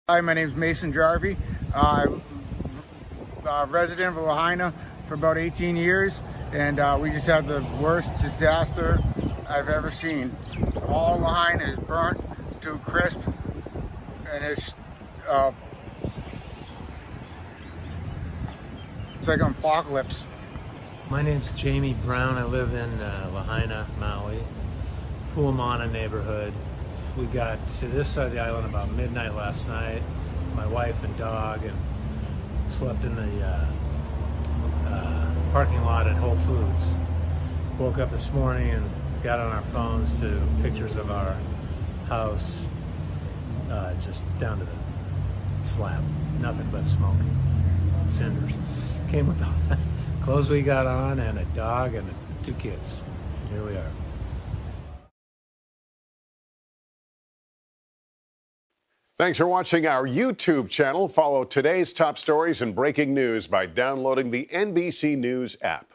Hi, my name is Mason Jarvie. I'm a resident of Lahaina for about 18 years, and we just had the worst disaster I've ever seen. All Lahaina is burnt to crisp, and it's like an apocalypse. My name's Jamie Brown. I live in Lahaina, Maui, Puamana neighborhood. We got to this side of the island about midnight last night, my wife and dog, and slept in the parking lot at Whole Foods. Woke up this morning and got on our phones to pictures of our house, just down to the slab. Nothing but smoke, cinders. Came with the clothes we got on and a dog and 2 kids. Here we are. Thanks for watching our YouTube channel. Follow today's top stories and breaking news by downloading the NBC News app.